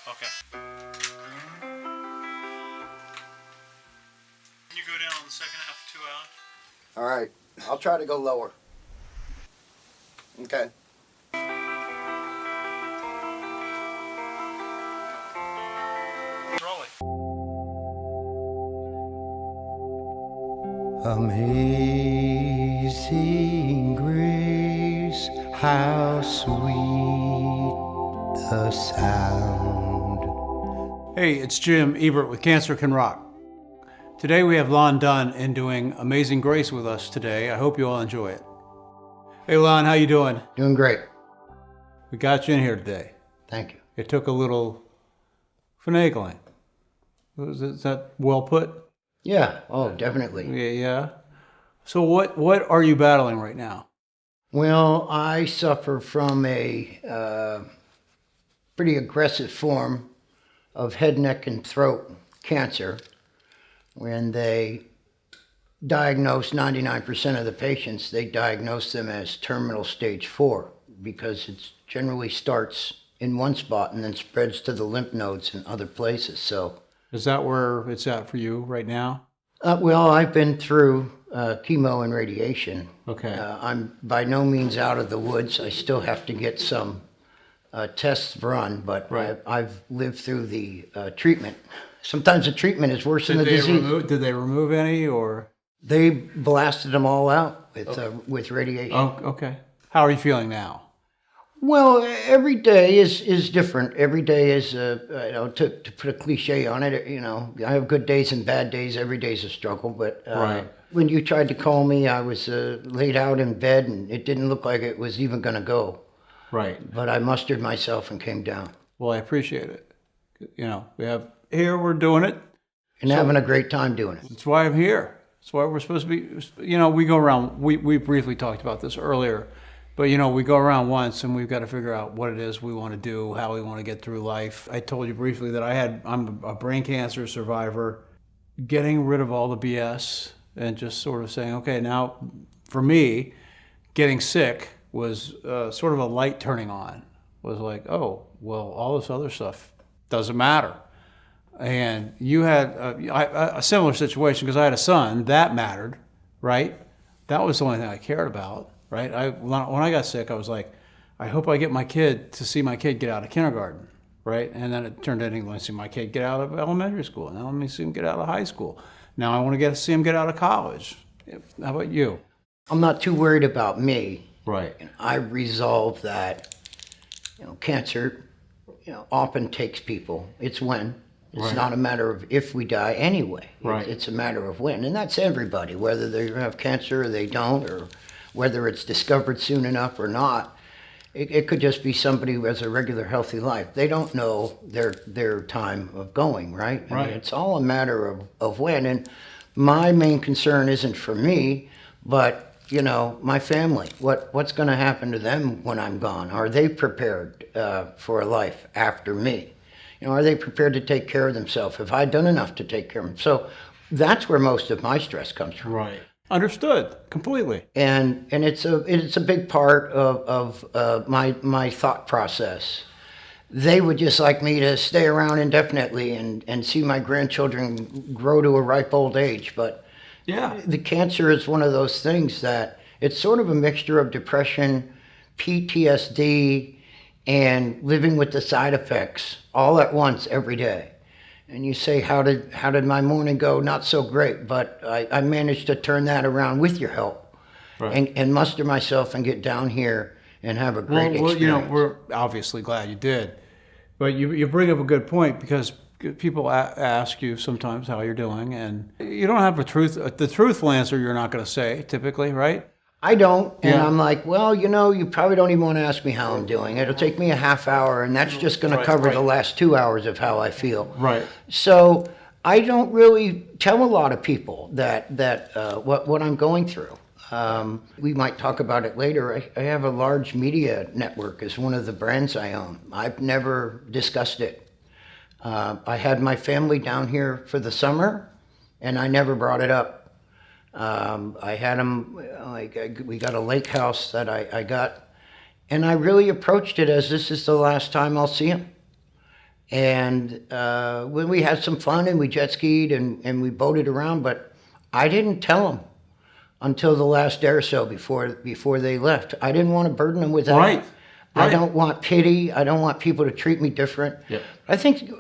Okay. Can you go down on the second half of 2 hours? All right. I'll try to go lower. Okay. Rolling. Amazing grace, how sweet the sound. Hey, it's Jim Ebert with Cancer Can Rock. Today we have Lon Dunn in doing Amazing Grace with us today. I hope you all enjoy it. Hey Lon, how you doing? Doing great. We got you in here today. Thank you. It took a little finagling. Is that well put? Yeah. Oh, definitely. Yeah. So what are you battling right now? Well, I suffer from a pretty aggressive form of head, neck, and throat cancer. When they diagnose 99% of the patients, they diagnose them as terminal stage 4 because it generally starts in one spot and then spreads to the lymph nodes and other places. So, Is that where it's at for you right now? well, I've been through chemo and radiation. Okay. I'm by no means out of the woods. I still have to get some tests run, but Right. I've lived through the treatment. Sometimes the treatment is worse than the disease. Did they remove any or? They blasted them all out with radiation. Oh, okay. How are you feeling now? Well, every day is different. Every day is, to put a cliche on it, I have good days and bad days. Every day is a struggle. But Right. when you tried to call me, I was laid out in bed, and it didn't look like it was even going to go. Right. But I mustered myself and came down. Well, I appreciate it. We're doing it. And having a great time doing it. That's why I'm here. That's why we're supposed to be, we go around, we briefly talked about this earlier, but we go around once and we've got to figure out what it is we want to do, how we want to get through life. I told you briefly that I'm a brain cancer survivor, getting rid of all the BS and just sort of saying, okay, now for me, getting sick was sort of a light turning on. Was like, oh, well, all this other stuff doesn't matter. And you had a similar situation because I had a son. That mattered, right? That was the only thing I cared about, right? When I got sick, I was like, I hope I get my kid to see my kid get out of kindergarten, right? And then it turned into, I want to see my kid get out of elementary school. Now let me see him get out of high school. Now I want to see him get out of college. How about you? I'm not too worried about me. Right. And I resolved that, cancer, often takes people. It's when. It's Right. not a matter of if we die anyway. Right. It's a matter of when. And that's everybody, whether they have cancer or they don't, or whether it's discovered soon enough or not. It could just be somebody who has a regular, healthy life. They don't know their time of going, right? I Right. mean, it's all a matter of when. And my main concern isn't for me, but my family. What's going to happen to them when I'm gone? Are they prepared for a life after me? Are they prepared to take care of themselves? Have I done enough to take care of them? So that's where most of my stress comes from. Right. Understood completely. And it's a big part of my thought process. They would just like me to stay around indefinitely and see my grandchildren grow to a ripe old age, but Yeah. the cancer is one of those things that it's sort of a mixture of depression, PTSD, and living with the side effects all at once every day. And you say, how did my morning go? Not so great, but I managed to turn that around with your help. Right. And muster myself and get down here and have a great Well, experience. we're obviously glad you did. But you bring up a good point because people ask you sometimes how you're doing, and you don't have the truthful answer you're not going to say typically, right? I don't, and Yeah. I'm like, well, you probably don't even want to ask me how I'm doing. It'll take me a half hour, and that's just going to cover the last 2 hours of how I feel. Right. So I don't really tell a lot of people that what I'm going through. We might talk about it later. I have a large media network as one of the brands I own. I've never discussed it. I had my family down here for the summer, and I never brought it up. I had them, we got a lake house that I got, and I really approached it as this is the last time I'll see him. And when we had some fun and we jet skied and we boated around, but I didn't tell them until the last day or so before they left. I didn't want to burden them with that. Right. I don't want pity. I don't want people to treat me different. Yep. I think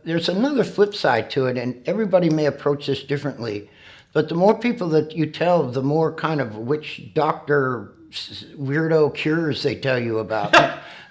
there's another flip side to it, and everybody may approach this differently. But the more people that you tell, the more kind of which doctor weirdo cures they tell you about.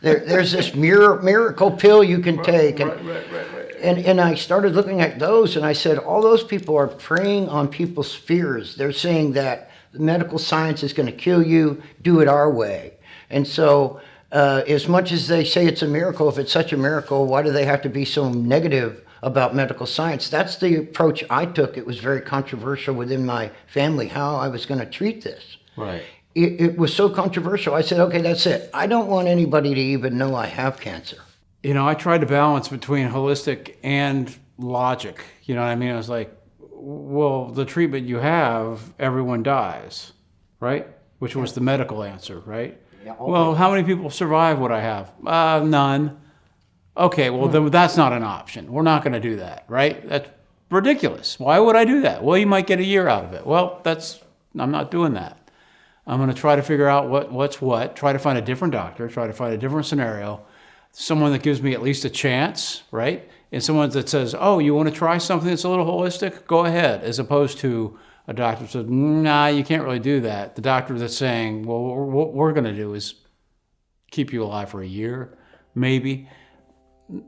There's this miracle pill you can take. And, and I started looking at those, and I said, all those people are preying on people's fears. They're saying that medical science is going to kill you, do it our way. And so as much as they say it's a miracle, if it's such a miracle, why do they have to be so negative about medical science? That's the approach I took. It was very controversial within my family how I was going to treat this. Right. It was so controversial. I said, okay, that's it. I don't want anybody to even know I have cancer. You know, I tried to balance between holistic and logic. You know what I mean? I was like, well, the treatment you have, everyone dies, right? Which was the medical answer, right? Yeah, well, how many people survive what I have? None. Okay, well, then that's not an option. We're not going to do that, right? That's ridiculous. Why would I do that? Well, you might get a year out of it. Well, I'm not doing that. I'm going to try to figure out what's what, try to find a different doctor, try to find a different scenario, someone that gives me at least a chance, right? And someone that says, oh, you want to try something that's a little holistic? Go ahead, as opposed to a doctor that says, nah, you can't really do that. The doctor that's saying, well, what we're going to do is keep you alive for a year, maybe.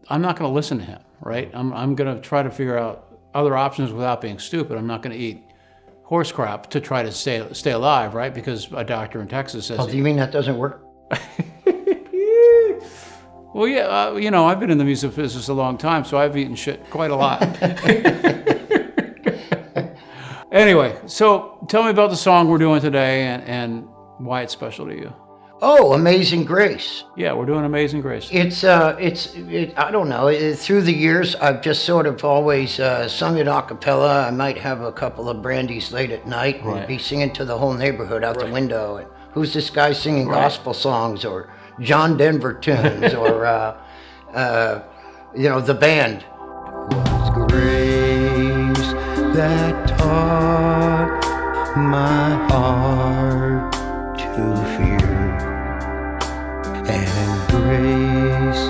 I'm not going to listen to him, right? I'm going to try to figure out other options without being stupid. I'm not going to eat horse crap to try to stay alive, right? Because a doctor in Texas says... Oh, do you mean that doesn't work? Well, yeah, you know, I've been in the music business a long time, so I've eaten shit quite a lot. Anyway, so tell me about the song we're doing today and why it's special to you. Oh, Amazing Grace. Yeah, we're doing Amazing Grace. I don't know. Through the years, I've just sort of always sung it a cappella. I might have a couple of brandies late at night and be singing to the whole neighborhood out the window. And who's this guy singing gospel songs or John Denver tunes or, the band? Was grace that taught my heart to fear, and grace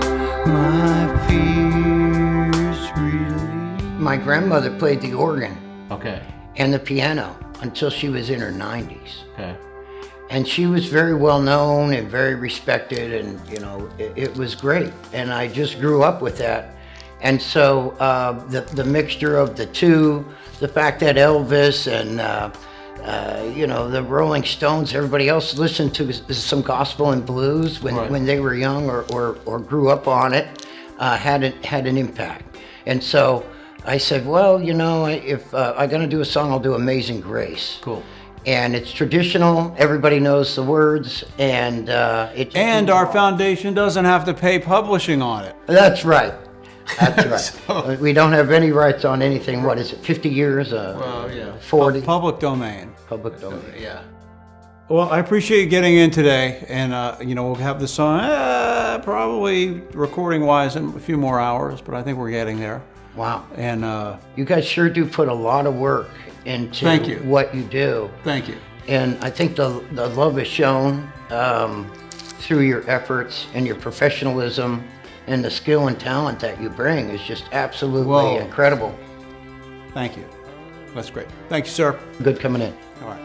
my fears relieved. My grandmother played the organ Okay. and the piano until she was in her 90s. Okay. And she was very well known and very respected, and it was great. And I just grew up with that. And so the mixture of the two, the fact that Elvis and the Rolling Stones, everybody else listened to some gospel and blues when they were young or grew up on it, had an impact. And so I said, well, if I'm going to do a song, I'll do Amazing Grace. Cool. And it's traditional. Everybody knows the words, and And our foundation doesn't have to pay publishing on it. That's right. That's right. We don't have any rights on anything. What is it? 50 years? 40. Public domain. Public domain. Yeah. Well, I appreciate you getting in today, and we'll have the song probably recording-wise in a few more hours, but I think we're getting there. Wow. And you guys sure do put a lot of work into Thank you. what you do. Thank you. And I think the love is shown through your efforts and your professionalism, and the skill and talent that you bring is just absolutely incredible. Thank you. That's great. Thank you, sir. Good coming in. All right.